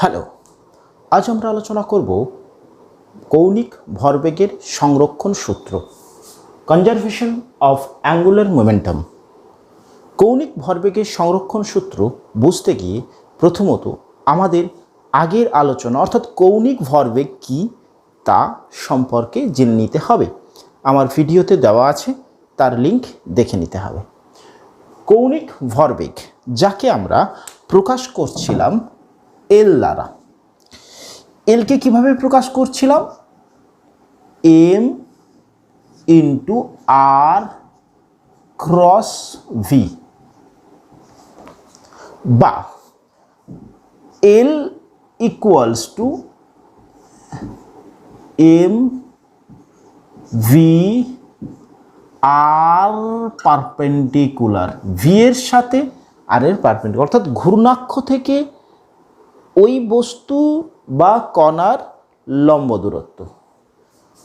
Hello, আজ আমরা আলোচনা করব কৌণিক ভরবেগের সংরক্ষণ সূত্র, কনজারভেশন অফ অ্যাঙ্গুলার মোমেন্টাম। কৌণিক ভরবেগের সংরক্ষণ সূত্র বুঝতে গিয়ে প্রথমত আমাদের আগের আলোচনা অর্থাৎ কৌণিক ভরবেগ কি তা সম্পর্কে জেনে নিতে হবে। আমার ভিডিওতে দেওয়া আছে, তার লিংক দেখে নিতে হবে। কৌণিক ভরবেগ যাকে আমরা প্রকাশ করছিলাম এল দ্বারা, এলকে কিভাবে প্রকাশ করছিলাম? M into R cross V, বা L equals to M V R perpendicular, V এর সাথে আর এর পারপেন্ডিকুলার, অর্থাৎ ঘূর্ণাক্ষ থেকে ওই বস্তু বা কণার লম্ব দূরত্ব,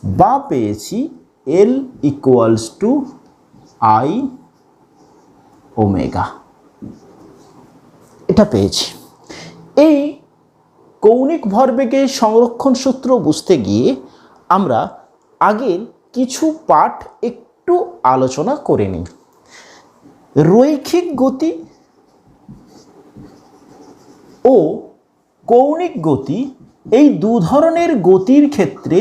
বা পেয়েছি এল ইকুয়ালস টু আই ওমেগা, এটা পেয়েছি। এই কৌণিক ভরবেগের সংরক্ষণ সূত্র বুঝতে গিয়ে আমরা আগের কিছু পাঠ একটু আলোচনা করে নিই। রৈখিক গতি ও কৌণিক গতি, এই দু ধরনের গতির ক্ষেত্রে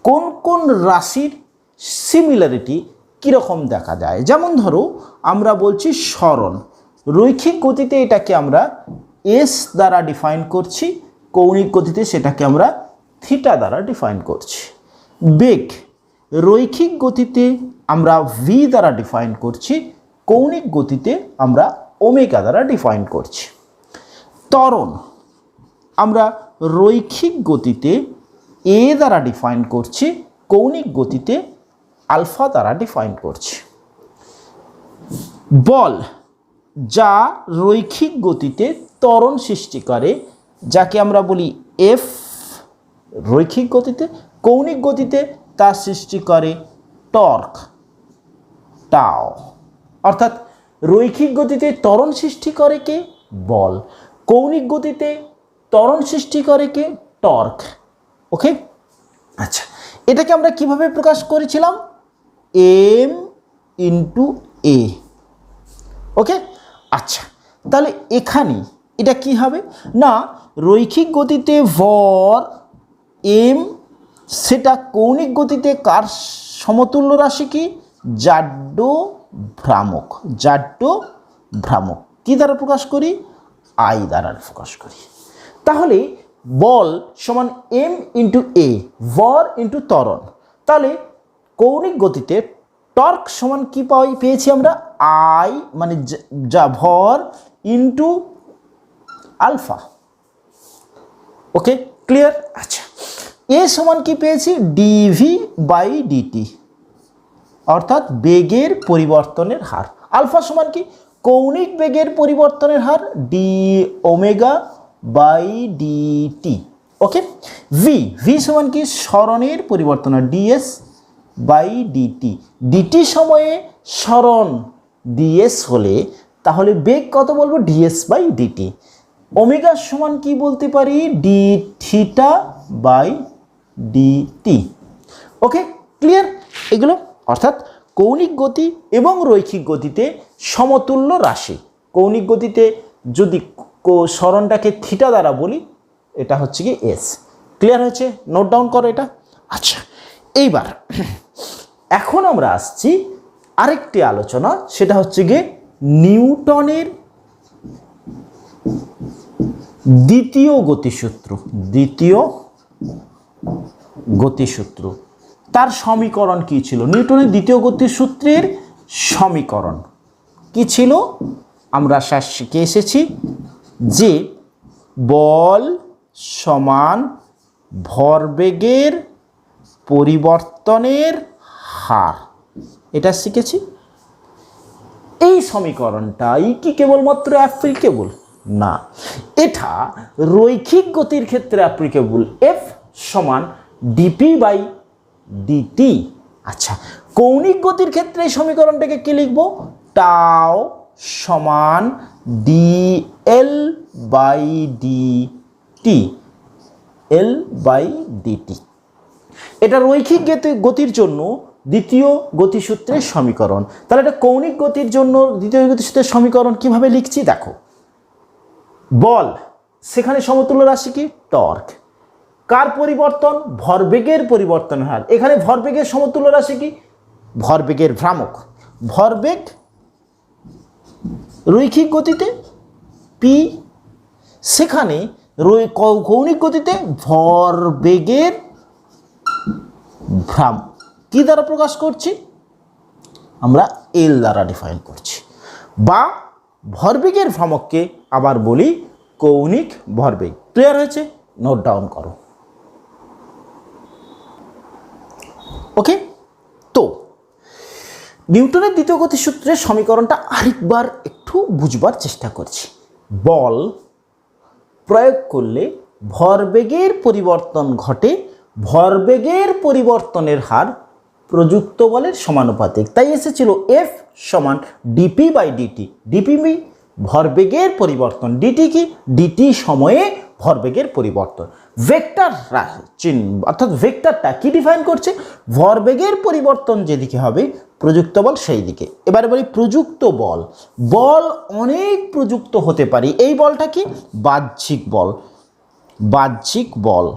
কোন কোন রাশির সিমিলারিটি কীরকম দেখা যায়। যেমন ধরো আমরা বলছি সরণ, রৈখিক গতিতে এটাকে আমরা এস দ্বারা ডিফাইন করছি, কৌণিক গতিতে সেটাকে আমরা থিটা দ্বারা ডিফাইন করছি। বেগ, রৈখিক গতিতে আমরা ভি দ্বারা ডিফাইন করছি, কৌণিক গতিতে আমরা ওমেগা দ্বারা ডিফাইন করছি। ত্বরণ আমরা রৈখিক গতিতে এ দ্বারা ডিফাইন করছি, কৌণিক গতিতে আলফা দ্বারা ডিফাইন করছি। বল যা রৈখিক গতিতে ত্বরণ সৃষ্টি করে, যাকে আমরা বলি এফ রৈখিক গতিতে, কৌণিক গতিতে তা সৃষ্টি করে টর্ক টাও। অর্থাৎ রৈখিক গতিতে ত্বরণ সৃষ্টি করে কে? বল। কৌণিক গতিতে ত্বরণ সৃষ্টি করে কে? টর্ক। ওকে, আচ্ছা, এটাকে আমরা কিভাবে প্রকাশ করেছিলাম? এম ইন্টু এ। ওকে, আচ্ছা, তাহলে এখানে এটা কি হবে না, রৈখিক গতিতে ভর এম, সেটা কৌণিক গতিতে কার সমতুল্য রাশি? কি? জাড্য ভ্রামক। জাড্য ভ্রামক কি দ্বারা প্রকাশ করি? আই দ্বারা প্রকাশ করি। তাহলে বল সমান এম ইন্টু এ, ভর ইন্টু ত্বরণ। তাহলে কৌণিক গতিতে টর্ক সমান কি পেয়েছি আমরা? আই, মানে যা ভর ইন্টু আলফা। ওকে, ক্লিয়ার? আচ্ছা, এ সমান কি পেয়েছি? ডিভি বাই ডিটি, অর্থাৎ বেগের পরিবর্তনের হার। আলফা সমান কি? কৌণিক বেগের পরিবর্তনের হার, D omega by DT. Okay, V, V সমান কি? সরণের পরিবর্তন, ডিএস বাই ডিটি। ডিটি সময়ে সরণ ডিএস হলে তাহলে বেগ কত বলবো? DS by DT. ওমেগা সমান কি বলতে পারি? D theta by DT. Okay, clear? এগুলো অর্থাৎ কৌণিক গতি এবং রৈখিক গতিতে সমতুল্য রাশি। কৌণিক গতিতে যদি সরণটাকে থিটা দ্বারা বলি, এটা হচ্ছে কি এস। ক্লিয়ার হয়েছে? নোট ডাউন করো এটা। আচ্ছা, এইবার এখন আমরা আসছি আরেকটি আলোচনা, সেটা হচ্ছে গিয়ে নিউটনের দ্বিতীয় গতিসূত্র। দ্বিতীয় গতিসূত্র, তার সমীকরণ কি ছিল? নিউটনের দ্বিতীয় গতিসূত্রের সমীকরণ কি ছিল? আমরা শিখে এসেছি যে বল সমান ভরবেগের পরিবর্তনের হার, এটা শিখেছি। এই সমীকরণটাই কি কেবলমাত্র অ্যাপ্লিকেবল? না, এটা রৈখিক গতির ক্ষেত্রে অ্যাপ্লিকেবল। এফ সমান ডিপি বাই ডিটি। আচ্ছা, কৌণিক গতির ক্ষেত্রে এই সমীকরণটাকে কি লিখব? টাও সমান d L by d t L by dt. এটা রৈখিক গতির জন্য দ্বিতীয় গতিসূত্রের সমীকরণ। তাহলে এটা কৌণিক গতির জন্য দ্বিতীয় গতিসূত্রের সমীকরণ কিভাবে লিখছি দেখো। বল, সেখানে সমতুল্য রাশি কি? টর্ক। কার পরিবর্তন? ভরবেগের পরিবর্তনের হার। এখানে ভরবেগের সমতুল্য রাশি কি? ভরবেগের ভ্রামক। ভরবেগ রৈখিক গতিতে পি, সেখানে কৌণিক গতিতে ভরবেগের ভ্রামক কি দ্বারা প্রকাশ করছি? আমরা এল দ্বারা ডিফাইন করছি। বা ভরবেগের ভ্রামককে আবার বলি কৌণিক ভরবেগ। ক্লিয়ার হয়েছে? নোট ডাউন করো। ওকে, তো নিউটনের দ্বিতীয় গতিসূত্রের সমীকরণটা আরেকবার একটু বুঝবার চেষ্টা করছি। বল প্রয়োগ করলে ভরবেগের পরিবর্তন ঘটে, ভরবেগের পরিবর্তনের হার প্রযুক্ত বলের সমানুপাতিক। তাই এসেছিল এফ সমান ডিপি বাই ডিটি। ডিপি ভরবেগের পরিবর্তন, ডিটি কি? ডিটি সময়ে ভরবেগের পরিবর্তন। ভেক্টর চিহ্ন অর্থাৎ ভেক্টরটা কি ডিফাইন করছে? ভরবেগের পরিবর্তন যেদিকে হবে প্রযুক্ত বল সেই দিকে। এবারে বলি প্রযুক্ত বল। বল অনেক প্রযুক্ত হতে পারে। এই বলটা কি? বাহ্যিক বল। বাহ্যিক বল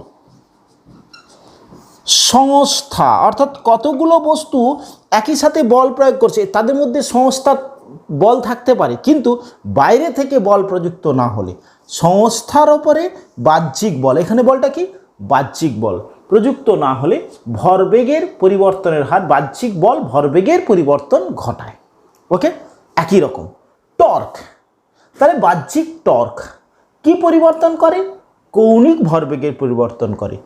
সংস্থা, অর্থাৎ কতগুলো বস্তু একই সাথে বল প্রয়োগ করছে তাদের মধ্যে সংস্থা বল থাকতে পারে, কিন্তু বাইরে থেকে বল প্রযুক্ত না হলে সংস্থার ওপরে বাহ্যিক বল। এখানে বলটা কি? বাহ্যিক বল প্রযুক্ত না হলে ভরবেগের পরিবর্তনের হার, বাহ্যিক বল ভরবেগের পরিবর্তন ঘটায়। ওকে, একই রকম টর্ক। তাহলে বাহ্যিক টর্ক কি পরিবর্তন করে? কৌণিক ভরবেগের পরিবর্তন করে।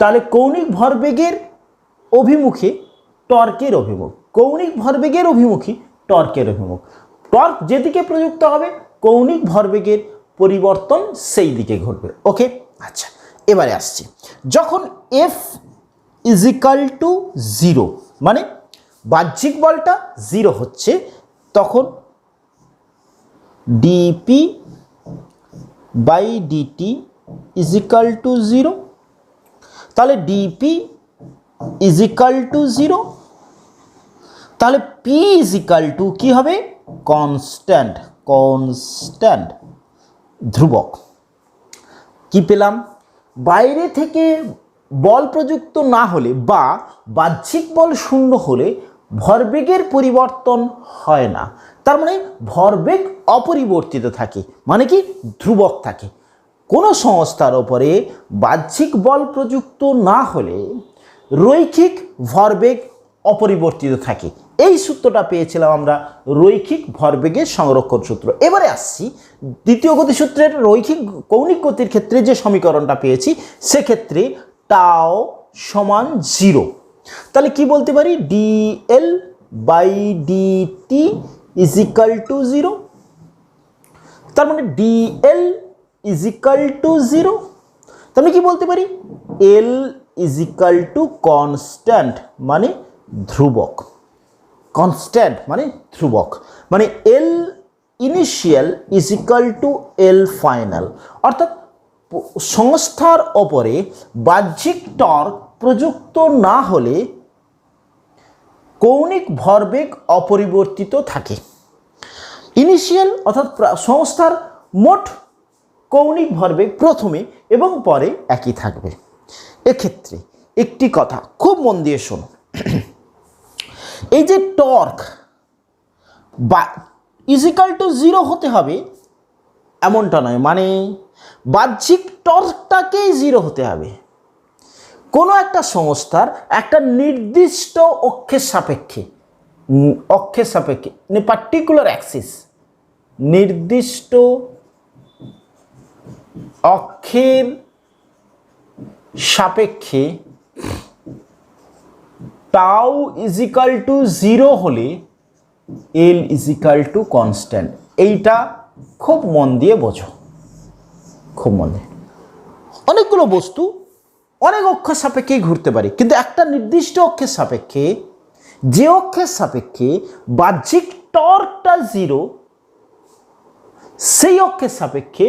তাহলে কৌণিক ভরবেগের অভিমুখে টর্কের অভিমুখ, কৌণিক ভরবেগের অভিমুখী টর্কের অভিমুখ। টর্ক যেদিকে প্রযুক্ত হবে কৌণিক ভরবেগের পরিবর্তন সেই দিকে ঘটবে। ওকে, আচ্ছা এবারে আসছি। যখন এফ ইজিক্যাল টু 0 মানে বাহ্যিক বলটা 0 হচ্ছে, তখন dp by dt equal to 0। তাহলে ডিপি ইজিক্যাল টু 0, তাহলে পি ইজিক্যাল টু কি হবে? কনস্ট্যান্ট। কনস্ট্যান্ট ধ্রুবক। কি পেলাম? বাইরে থেকে বল প্রযুক্ত না হলে বা বাহ্যিক বল শূন্য হলে ভরবেগের পরিবর্তন হয় না। তার মানে ভরবেগ অপরিবর্তিত থাকে, মানে কি? ধ্রুবক থাকে। কোনো সংস্থার ওপরে বাহ্যিক বল প্রযুক্ত না হলে রৈখিক ভরবেগ অপরিবর্তিত থাকে। এই সূত্রটা পেয়েছিলাম আমরা রৈখিক ভরবেগের সংরক্ষণ সূত্র। এবারে আসছি দ্বিতীয় গতিসূত্রের রৈখিক কৌণিক গতির ক্ষেত্রে যে সমীকরণটা পেয়েছি, সেক্ষেত্রে টাও সমান 0। তাহলে কি বলতে পারি? DL by dt equal to 0। তার মানে ডিএল ইজিক্যাল টু 0। তাহলে কি বলতে পারি? এল ইজিক্যাল টু কনস্ট্যান্ট মানে ধ্রুবক। কনস্ট্যান্ট মানে ধ্রুবক, মানে এল ইনিশিয়াল ইজিক্যাল টু এল ফাইনাল। অর্থাৎ সংস্থার ওপরে বাহ্যিক টর্ক প্রযুক্ত না হলে কৌণিক ভরবেগ অপরিবর্তিত থাকে। ইনিশিয়াল অর্থাৎ সংস্থার মোট কৌণিক ভরবেগ প্রথমে এবং পরে একই থাকবে। এক্ষেত্রে একটি কথা খুব মন দিয়ে শোনো। এই যে টর্ক বা ইজিক্যাল টু 0 হতে হবে এমনটা নয়, মানে বাহ্যিক টর্কটাকেই 0 হতে হবে। কোনো একটা সংস্থার একটা নির্দিষ্ট অক্ষের সাপেক্ষে, পার্টিকুলার অ্যাক্সিস, নির্দিষ্ট অক্ষের সাপেক্ষে টাউ ইজিক্যাল টু 0 হলে এল ইজিক্যাল টু কনস্ট্যান্ট। এইটা খুব মন দিয়ে বোঝো, খুব মন দিয়ে। অনেকগুলো বস্তু অনেক অক্ষের সাপেক্ষেই ঘুরতে পারে, কিন্তু একটা নির্দিষ্ট অক্ষের সাপেক্ষে, যে অক্ষের সাপেক্ষে বাহ্যিক টর্কটা 0, সেই অক্ষের সাপেক্ষে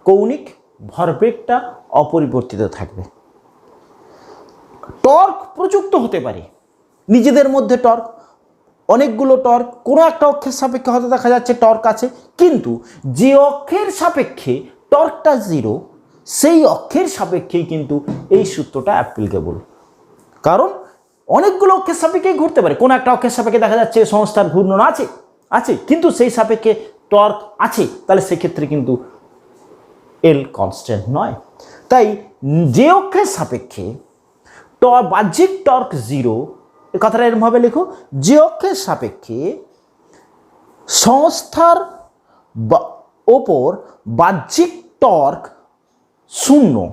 কৌণিক ভরবেগটা অপরিবর্তিত থাকবে। টর্ক প্রযুক্ত হতে পারে, নিজেদের মধ্যে টর্ক, অনেকগুলো টর্ক, কোনো একটা অক্ষের সাপেক্ষে হয়তো দেখা যাচ্ছে টর্ক আছে, কিন্তু যে অক্ষের সাপেক্ষে টর্কটা 0 সেই অক্ষের সাপেক্ষেই কিন্তু এই সূত্রটা অ্যাপ্লিকেবল। কারণ অনেকগুলো অক্ষের সাপেক্ষেই ঘুরতে পারে, কোনো একটা অক্ষের সাপেক্ষে দেখা যাচ্ছে সংস্থার ঘূর্ণন আছে কিন্তু সেই সাপেক্ষে টর্ক আছে, তাহলে সেক্ষেত্রে কিন্তু এল কনস্ট্যান্ট নয়। তাই যে অক্ষের সাপেক্ষে বাহ্যিক টর্ক 0, এ কথাটা এরমভাবে লেখো, যে অক্ষের সাপেক্ষে সংস্থার ওপর বাহ্যিক টর্ক 0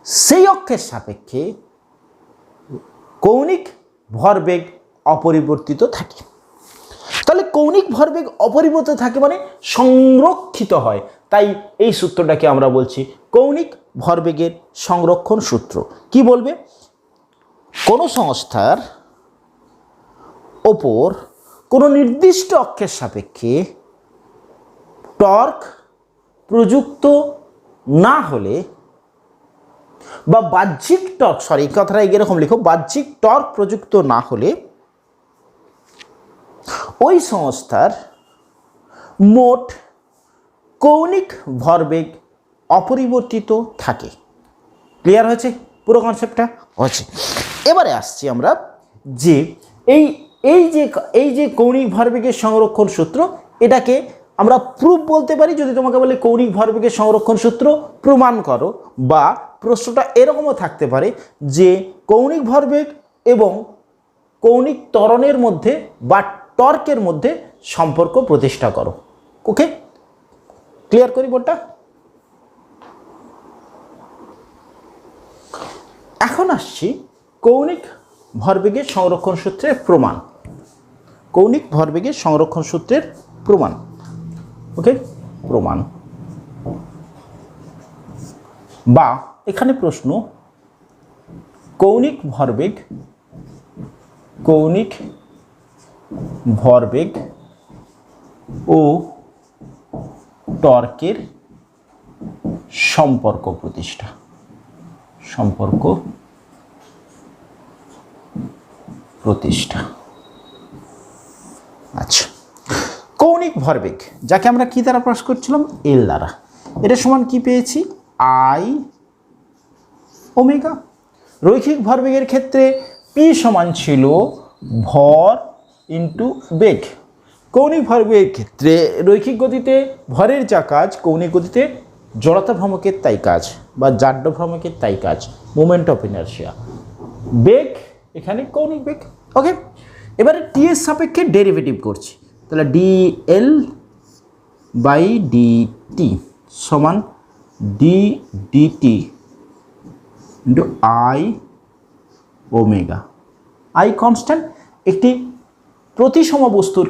সেই অক্ষের সাপেক্ষে কৌণিক ভরবেগ অপরিবর্তিত থাকে। তাহলে কৌণিক ভরবেগ অপরিবর্তিত থাকে মানে সংরক্ষিত হয়, তাই এই সূত্রটাকে আমরা বলছি কৌণিক ভরবেগের সংরক্ষণ সূত্র। কি বলবে? কোনো সংস্থার ওপর কোনো নির্দিষ্ট অক্ষের সাপেক্ষে টর্ক প্রযুক্ত না হলে বা বাহ্যিক টর্ক, এই কথাটা এরকম লিখো, বাহ্যিক টর্ক প্রযুক্ত না হলে ওই সংস্থার মোট কৌণিক ভরবেগ অপরিবর্তিত থাকে। ক্লিয়ার হয়েছে? পুরো কনসেপ্টটা হচ্ছে। এবারে আসছি আমরা যে এই যে কৌণিক ভরবেগের সংরক্ষণ সূত্র, এটাকে আমরা প্রুফ বলতে পারি। যদি তোমাকে বলে কৌণিক ভরবেগের সংরক্ষণ সূত্র প্রমাণ করো, বা প্রশ্নটা এরকমও থাকতে পারে যে কৌণিক ভরবেগ এবং কৌণিক ত্বরণের মধ্যে বা টর্কের মধ্যে সম্পর্ক প্রতিষ্ঠা করো। ওকে, ক্লিয়ার করি বোর্ডটা? এখন আসছি কৌণিক ভরবেগের সংরক্ষণ সূত্রের প্রমাণ। কৌণিক ভরবেগের সংরক্ষণ সূত্রের প্রমাণ। ওকে, প্রমাণ বা এখানে প্রশ্ন, কৌণিক ভরবেগ ও টর্কের সম্পর্ক প্রতিষ্ঠা। আচ্ছা, কৌণিক ভরবেগ যাকে আমরা কি দ্বারা প্রকাশ করছিলাম? এল দ্বারা। এটা সমান কি পেয়েছি? I omega. রৈখিক ভরবেগের ক্ষেত্রে পি সমান ছিল ভর ইন্টু বেগ। কৌণিক ভরবেগের ক্ষেত্রে রৈখিক গতিতে ভরের যা কাজ, কৌণিক গতিতে জড়তা ভ্রামকের তাই কাজ, বা জাড্য ভ্রামকের তাই কাজ, মোমেন্ট অফ ইনারশিয়া। বেগ এখানে কৌণিক বেগ। ওকে, এবারে টি এর সাপেক্ষে ডেরিভেটিভ করছি, তাহলে ডিএল বাই ডিটি সমান d dt into I omega. I constant. একটি প্রতিসম বস্তুর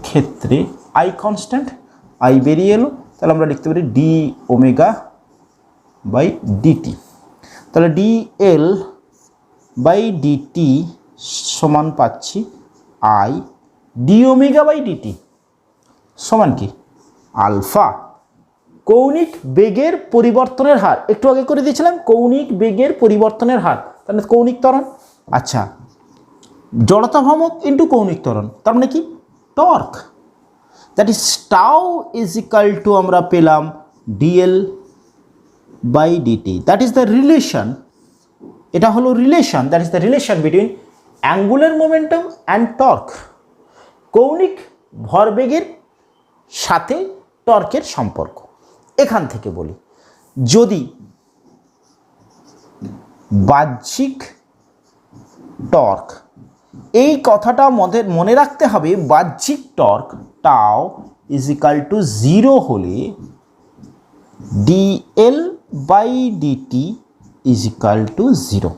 ক্ষেত্রে আই কনস্ট্যান্ট, আই বেরিয়ে এলো, তাহলে আমরা লিখতে পারি ডি ওমেগা বাই ডিটি। তাহলে ডিএল বাই ডিটি সমান পাচ্ছি I d omega by dt সমান কি? আলফা। কৌণিক বেগের পরিবর্তনের হার একটু আগে করে দিয়েছিলাম, কৌণিক বেগের পরিবর্তনের হার, তাহলে কৌণিক ত্বরণ। আচ্ছা, জড়তা ভ্রামক ইন্টু কৌণিক ত্বরণ, তার মানে কি? Torque. That is tau is equal to আমরা পেলাম dL by dt. That is the relation, এটা হলো relation, that is the relation between angular momentum and torque. কৌণিক ভরবেগের সাথে টর্কের সম্পর্ক। এখান থেকে বলি, যদি বাহ্যিক টর্ক, এই কথাটা মনে রাখতে হবে, বাহ্যিক টর্ক টাও ইজ ইকাল টু 0 হলে dL by dt is equal to 0।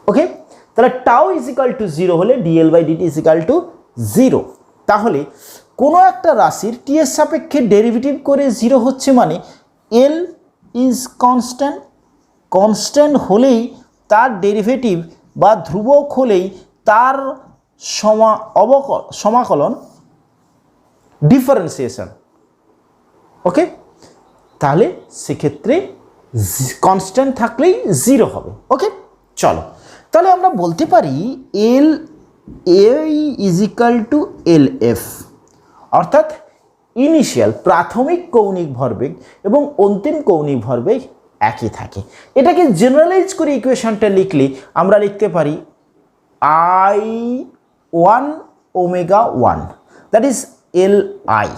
Okay, তাহলে টাও ইজ ইকাল টু 0 হলে dL by dt is equal to 0। তাহলে কোনো একটা রাশির টি এর সাপেক্ষে ডেরিভেটিভ করে 0 হচ্ছে মানে এল ইজ কনস্ট্যান্ট। কনস্ট্যান্ট হলেই তার ডেরিভেটিভ বা ধ্রুবক হলেই তার সমাকলন ডিফারেন্সিয়েশন। ওকে, তাহলে সেক্ষেত্রে কনস্ট্যান্ট থাকলেই 0 হবে। ওকে, চলো তাহলে আমরা বলতে পারি L A is equal to L F, অর্থাৎ ইনিশিয়াল প্রাথমিক কৌণিক ভরবেগ এবং অন্তিম কৌণিক ভরবেগ একই থাকে। এটাকে জেনারেলাইজ করে ইকুয়েশনটা লিখলে আমরা লিখতে পারি I1 omega 1, that is L I,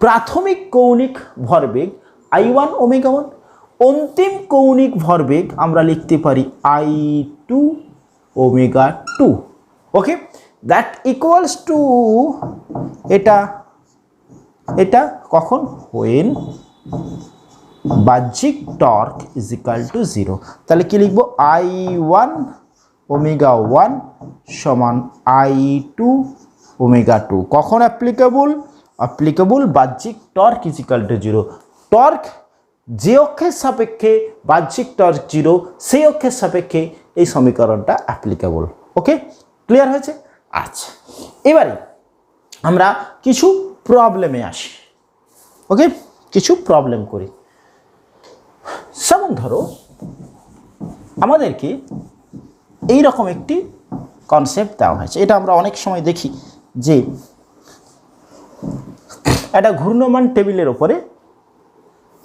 প্রাথমিক কৌণিক ভরবেগ I1 ওমেগা 1, অন্তিম কৌণিক ভরবেগ আমরা লিখতে পারি I2 omega 2। Okay, that equals to এটা কখন, হোয়েন বাহ্যিক টর্ক ইজ ইকাল টু 0। তাহলে কি লিখবো, I1 ওমেগা 1 সমান I2 ওমেগা 2। কখন অ্যাপ্লিকেবল বাহ্যিক torque is equal to 0। Torque যে অক্ষের সাপেক্ষে বাহ্যিক টর্ক 0, সেই অক্ষের সাপেক্ষে এই সমীকরণটা অ্যাপ্লিকেবল। ওকে, ক্লিয়ার হয়েছে? আচ্ছা, এবারে আমরা কিছু প্রবলেমে আসি। ওকে, কিছু প্রবলেম করি। যেমন ধরো আমাদেরকে এই রকম একটি কনসেপ্ট দেওয়া হয়েছে। এটা আমরা অনেক সময় দেখি যে একটা ঘূর্ণমান টেবিলের ওপরে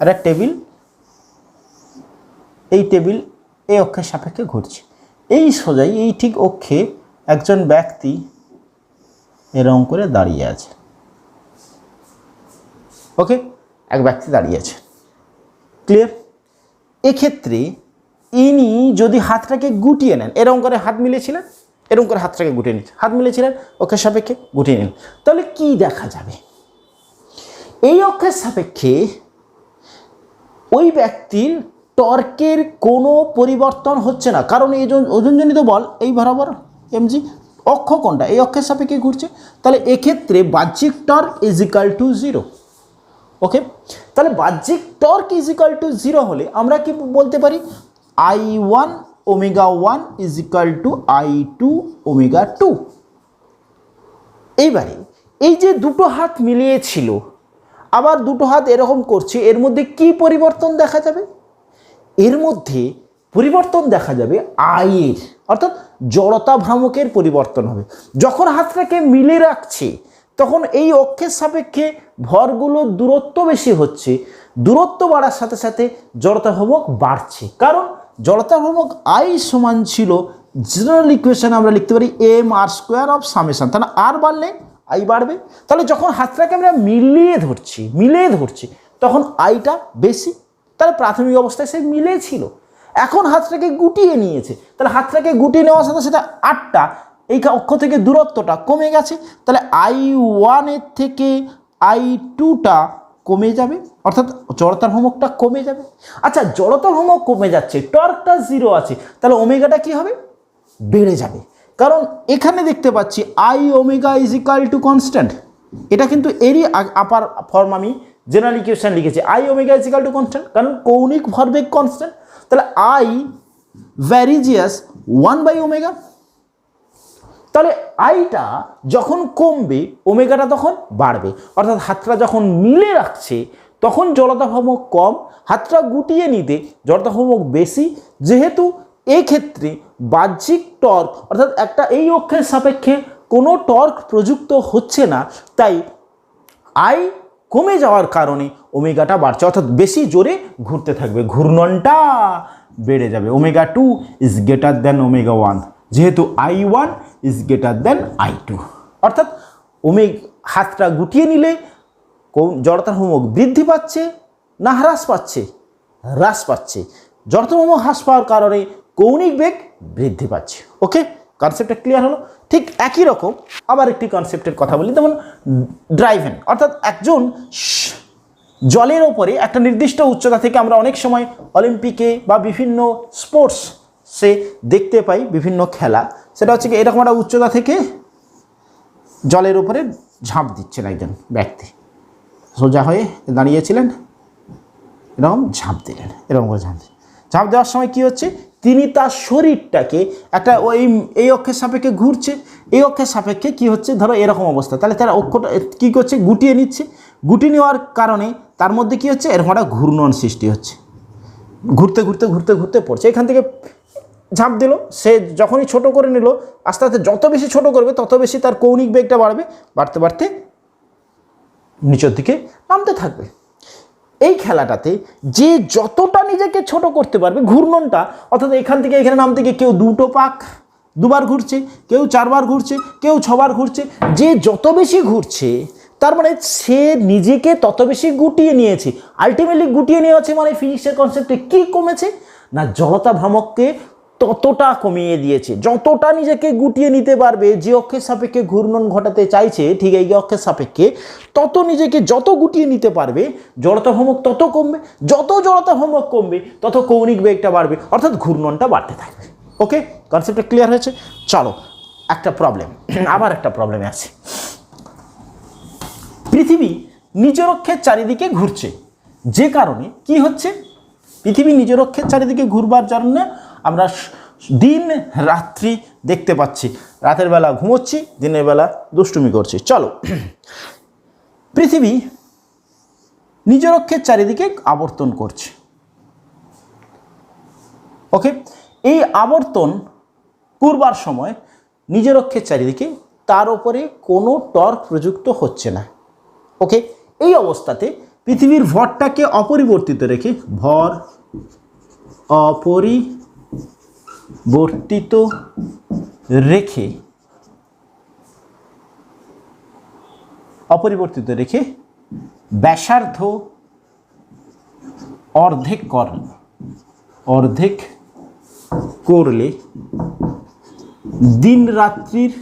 একটা টেবিল, এই টেবিল এই অক্ষের সাপেক্ষে ঘুরছে, এই সোজাই এই ঠিক অক্ষে একজন ব্যক্তি এরকম করে দাঁড়িয়ে আছে। ওকে, এক ব্যক্তি দাঁড়িয়ে আছে, ক্লিয়ার? এক্ষেত্রে ইনি যদি হাতটাকে গুটিয়ে নেন, এরকম করে হাত মিলেছিলেন, এরকম করে হাতটাকে গুটিয়ে নিচ্ছেন, হাত মিলেছিলেন অক্ষের সাপেক্ষে গুটিয়ে নিন, তাহলে কি দেখা যাবে? এই অক্ষের সাপেক্ষে ওই ব্যক্তির টর্কের কোনো পরিবর্তন হচ্ছে না, কারণ এই ওজনজনিত বল এই বরাবর mg, অক্ষ কোনটা, এই অক্ষের সাপেক্ষে ঘুরছে। তাহলে এক্ষেত্রে বাহ্যিক torque is equal to 0। Okay, তাহলে বাহ্যিক টর্ক ইজ ইকাল টু 0 হলে আমরা কি বলতে পারি, I1 omega 1 is equal two I2 omega 2। এইবারে এই যে দুটো হাত মিলিয়েছিল, আবার দুটো হাত এরকম করছে, এর মধ্যে কি পরিবর্তন দেখা যাবে? এর মধ্যে পরিবর্তন দেখা যাবে আয়ের, অর্থাৎ জড়তা ভ্রামকের পরিবর্তন হবে। যখন হাতটাকে মিলে রাখছে তখন এই অক্ষের সাপেক্ষে ভরগুলোর দূরত্ব বেশি হচ্ছে, দূরত্ব বাড়ার সাথে সাথে জড়তা ভ্রামক বাড়ছে, কারণ জড়তা ভ্রামক আই সমান ছিল, জেনারেল ইকুয়েশন আমরা লিখতে পারি mr² অফ সামেশন, তাহলে আর বাড়লে আই বাড়বে। তাহলে যখন হাতটাকে আমরা মিলিয়ে ধরছি তখন আইটা বেশি, তাহলে প্রাথমিক অবস্থায় সে মিলে ছিল। এখন হাতটাকে গুটিয়ে নিয়েছে, তাহলে হাতটাকে গুটিয়ে নেওয়ার সাথে সাথে 8টা এই অক্ষ থেকে দূরত্বটা কমে গেছে, তাহলে I1 এর থেকে I2টা কমে যাবে, অর্থাৎ জড়তার ভ্রামকটা কমে যাবে। আচ্ছা, জড়তার ভ্রামক কমে যাচ্ছে, টর্কটা 0 আছে, তাহলে ওমেগাটা কি হবে, বেড়ে যাবে। কারণ এখানে দেখতে পাচ্ছি I omega is equal to constant, এটা কিন্তু এরই আপার ফর্ম আমি জেনারেল ইকুয়েশন লিখেছি, I omega is equal to constant, কারণ কৌণিক ভরবেগ কনস্ট্যান্ট। তাহলে I ভ্যারিজিয়াস 1/ওমেগা, তাহলে আইটা যখন কমবে ওমেগাটা তখন বাড়বে, অর্থাৎ হাতটা যখন মিলে রাখছে তখন জড়তা ভ্রামক কম, হাতটা গুটিয়ে নিতে জড়তা ভ্রামক বেশি। যেহেতু এক্ষেত্রে বাহ্যিক টর্ক অর্থাৎ একটা এই অক্ষের সাপেক্ষে কোনো টর্ক প্রযুক্ত হচ্ছে না, তাই আই কমে যাওয়ার কারণে ওমেগাটা বাড়ছে, অর্থাৎ বেশি জোরে ঘুরতে থাকবে, ঘূর্ণনটা বেড়ে যাবে। Omega 2 is greater than omega 1, যেহেতু I1 is greater than I2, অর্থাৎ হাতটা গুটিয়ে নিলে জড়তার ভ্রামক বৃদ্ধি পাচ্ছে না হ্রাস পাচ্ছে? হ্রাস পাচ্ছে। জড়তার ভ্রামক হ্রাস পাওয়ার কারণে কৌণিক বেগ বৃদ্ধি পাচ্ছে। ওকে, কনসেপ্টটা ক্লিয়ার হলো? ঠিক একই রকম আবার একটি কনসেপ্টের কথা বলি, যেমন ড্রাইভেন, অর্থাৎ একজন জলের ওপরে একটা নির্দিষ্ট উচ্চতা থেকে আমরা অনেক সময় অলিম্পিকে বা বিভিন্ন স্পোর্টসে দেখতে পাই বিভিন্ন খেলা, সেটা হচ্ছে কি এরকম একটা উচ্চতা থেকে জলের উপরে ঝাঁপ দিচ্ছেন একজন ব্যক্তি, সোজা হয়ে দাঁড়িয়েছিলেন, এরকম ঝাঁপ দিলেন, এরকম করে ঝাঁপ দেওয়ার সময় কি হচ্ছে, তিনি তার শরীরটাকে একটা এই অক্ষের সাপেক্ষে ঘুরছে, এই অক্ষের সাপেক্ষে কি হচ্ছে, ধরো এরকম অবস্থা, তাহলে তারা অক্ষটা কী করছে, গুটিয়ে নিচ্ছে। গুটিয়ে নেওয়ার কারণে তার মধ্যে কি হচ্ছে, এরকম একটা ঘূর্ণন সৃষ্টি হচ্ছে, ঘুরতে ঘুরতে ঘুরতে ঘুরতে পড়ছে। এখান থেকে ঝাঁপ দিল, সে যখনই ছোট করে নিল, আস্তে আস্তে যত বেশি ছোট করবে তত বেশি তার কৌণিক বেগটা বাড়বে, বাড়তে বাড়তে নিচের দিকে নামতে থাকবে। এই খেলাটাতে যে যতটা নিজেকে ছোট করতে পারবে ঘূর্ণনটা, অর্থাৎ এখান থেকে এখানে নামতে গিয়ে কেউ দুবার ঘুরছে, কেউ 4 বার ঘুরছে, কেউ 6 বার ঘুরছে, যে যত বেশি ঘুরছে তার মানে সে নিজেকে তত বেশি গুটিয়ে নিয়েছে। আলটিমেটলি গুটিয়ে নিয়েছে মানে ফিজিক্সের কনসেপ্টে কি কমেছে না, জড়তা ভ্রামককে ততটা কমিয়ে দিয়েছে। যতটা নিজেকে গুটিয়ে নিতে পারবে, যে অক্ষের সাপেক্ষে ঘূর্ণন ঘটাতে চাইছে ঠিক এই অক্ষের সাপেক্ষে, তত নিজেকে যত গুটিয়ে নিতে পারবে জড়তা ভ্রামক তত কমবে, যত জড়তা ভ্রামক কমবে তত কৌণিক বেগটা বাড়বে, অর্থাৎ ঘূর্ণনটা বাড়তে থাকবে। ওকে, কনসেপ্টটা ক্লিয়ার হয়েছে? চলো একটা প্রবলেম, আবার একটা প্রবলেমে আছে। পৃথিবী নিজের অক্ষের চারিদিকে ঘুরছে, যে কারণে কি হচ্ছে, পৃথিবী নিজের অক্ষের চারিদিকে ঘুরবার জন্য আমরা দিন রাত্রি দেখতে পাচ্ছি। রাতের বেলা ঘুমোচ্ছি, দিনের বেলা দুষ্টুমি করছি। চলো, পৃথিবী নিজের অক্ষের চারিদিকে আবর্তন করছে। ওকে, এই আবর্তন করবার সময় নিজের অক্ষের চারিদিকে তার উপরে কোনো টর্ক প্রযুক্ত হচ্ছে না। ওকে, এই অবস্থাতে পৃথিবীর ভরটাকে অপরিবর্তিত রেখে, ভর অপরিবর্তিত রেখে ব্যাসার্ধ অর্ধেক করলে দিন রাত্রির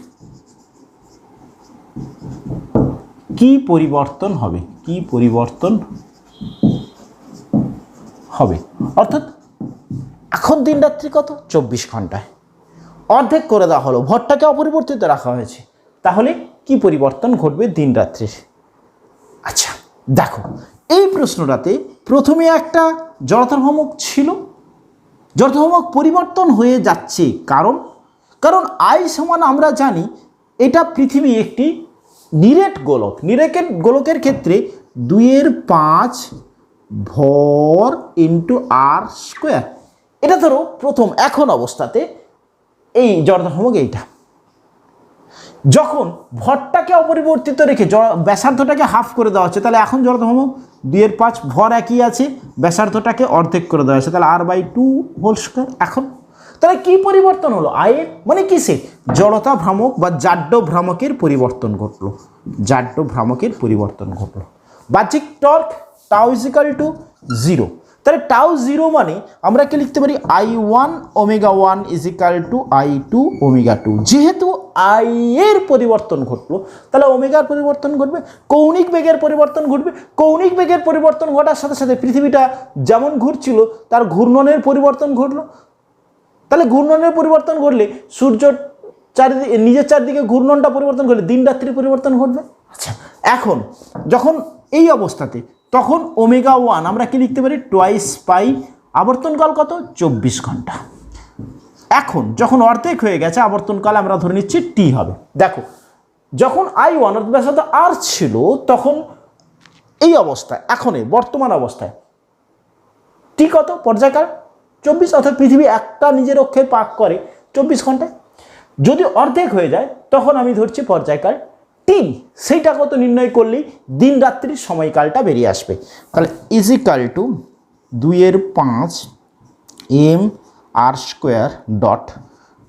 কি পরিবর্তন হবে, অর্থাৎ এখন দিন রাত্রি কত, 24 ঘন্টায় অর্ধেক করে দেওয়া হলো, ভরটাকে অপরিবর্তিত রাখা হয়েছে, তাহলে কি পরিবর্তন ঘটবে দিন রাত্রির। আচ্ছা দেখো, এই প্রশ্নটাতে প্রথমে একটা জড়তা ভ্রামক ছিল, জড়তা ভ্রামক পরিবর্তন হয়ে যাচ্ছে, কারণ আই সমান আমরা জানি এটা পৃথিবী একটি নিরেট গোলক। নিরেট গোলকের ক্ষেত্রে 2^5 ভর ইন্টু r স্কোয়ার, এটা ধরো প্রথম এখন অবস্থাতে এই জড়তা ভ্রামক এইটা। যখন ভরটাকে অপরিবর্তিত রেখে ব্যাসার্ধটাকে হাফ করে দেওয়া হচ্ছে, তাহলে এখন জড়তা ভ্রামক 2^5, ভর একই আছে, ব্যাসার্ধটাকে অর্ধেক করে দেওয়া হচ্ছে, তাহলে r/2 হোল স্কোয়ার। এখন তাহলে কি পরিবর্তন হলো, আয়ের মানে কিসে, জড়তা ভ্রামক বা জাড্য ভ্রামকের পরিবর্তন ঘটলো, বাহ্যিক টর্ক টাউ = 0। তাহলে টাউ 0 মানে আমরা কি লিখতে পারি, I1 ω1 = I2 ω2। যেহেতু আই এর পরিবর্তন ঘটলো, তাহলে ওমেগার পরিবর্তন ঘটবে, কৌণিক বেগের পরিবর্তন ঘটবে। কৌণিক বেগের পরিবর্তন ঘটার সাথে সাথে পৃথিবীটা যেমন ঘুরছিল তার ঘূর্ণনের পরিবর্তন ঘটলো। তাহলে ঘূর্ণনের পরিবর্তন ঘটলে সূর্য নিজের চারদিকে ঘূর্ণনটা পরিবর্তন করলে দিন রাত্রির পরিবর্তন ঘটবে। আচ্ছা, এখন যখন এই অবস্থাতে, তখন ω1 আমরা কি লিখতে পারি, 2π, আবর্তনকাল কত, 24 ঘন্টা। এখন যখন অর্ধেক হয়ে গেছে আবর্তনকাল আমরা ধরে নিচ্ছি T হবে। দেখো, যখন I1 ব্যাসার্ধ r ছিল, তখন এই অবস্থায়, এখন বর্তমান অবস্থায় T কত, পর্যায়কাল 24, অর্থাৎ পৃথিবী একটা নিজের অক্ষে পাক করে 24 ঘন্টায়। যদি অর্ধেক হয়ে যায় তখন আমি ধরছি পর্যায়কাল T, সেইটা কত নির্ণয় করলেই দিন রাত্রির সময়কালটা বেরিয়ে আসবে। তাহলে = 2^5 mr² ডট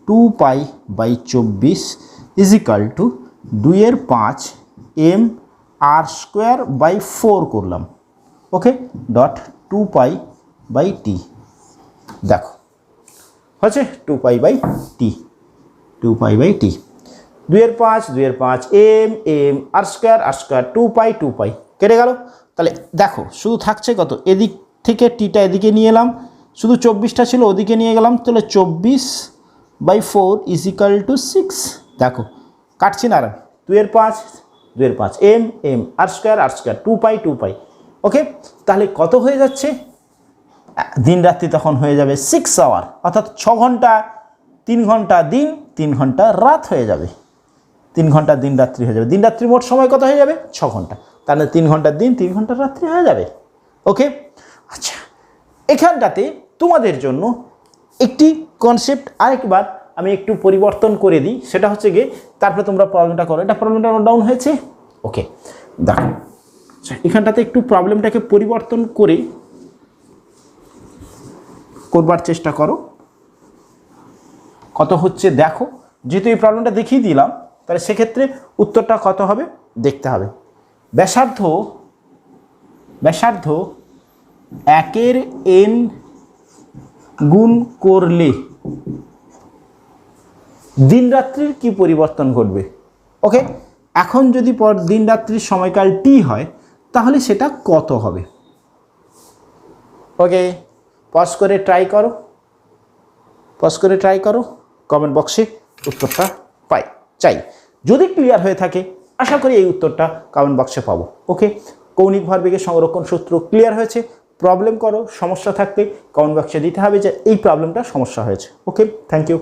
2π/24 = 2^5 mr²/4 করলাম। ওকে, ডট 2π/t। দেখো হচ্ছে 2π/t, 2^5 m r² 2π কেটে গেল। তাহলে দেখো শুধু থাকছে কত, এদিক থেকে টিটা এদিকে নিয়ে এলাম, শুধু 24টা ছিল ওদিকে নিয়ে গেলাম, তাহলে 24/4 = 6। দেখো কাটছি না, 2^5 m r² 2π। ওকে, তাহলে কত হয়ে যাচ্ছে, দিন রাত্রি তখন হয়ে যাবে 6 আওয়ার, অর্থাৎ 6 ঘন্টা, 3 ঘন্টা দিন, 3 ঘন্টা রাত হয়ে যাবে। 3 ঘন্টা দিন রাত্রি হয়ে যাবে। দিন রাত্রি মোট সময় কত হয়ে যাবে? 6 ঘন্টা। তাহলে 3 ঘন্টা দিন, 3 ঘন্টা রাত্রি হয়ে যাবে। ওকে, আচ্ছা, এখানটাতে তোমাদের জন্য একটি কনসেপ্ট আরেকবার আমি একটু পরিবর্তন করে দিই, সেটা হচ্ছে গিয়ে তারপরে তোমরা প্রবলেমটা করো। এটা প্রবলেমটা নোট ডাউন হয়েছে? ওকে, দেখো এখানটাতে একটু প্রবলেমটাকে পরিবর্তন করে করবার চেষ্টা করো। কত হচ্ছে দেখো, যেহেতু এই প্রবলেমটা দেখিয়ে দিলাম, তাহলে সেক্ষেত্রে উত্তরটা কত হবে দেখতে হবে। ব্যাসার্ধ 1 n গুণ করলে দিন রাত্রির কি পরিবর্তন ঘটবে? ওকে, এখন যদি দিন রাত্রির সময়কাল টি হয় তাহলে সেটা কত হবে? ওকে, পজ করে ট্রাই করো, কমেন্ট বক্সে উত্তরটা চাই। যদি ক্লিয়ার হয়ে থাকে আশা করি এই উত্তরটা কমেন্ট বক্সে পাবো। ওকে, কৌণিক ভরবেগের সংরক্ষণ সূত্র ক্লিয়ার হয়েছে। প্রবলেম করো, সমস্যা থাকলে কমেন্ট বক্সে দিতে হবে যে এই প্রবলেমটা সমস্যা হয়েছে। ওকে, থ্যাংক ইউ।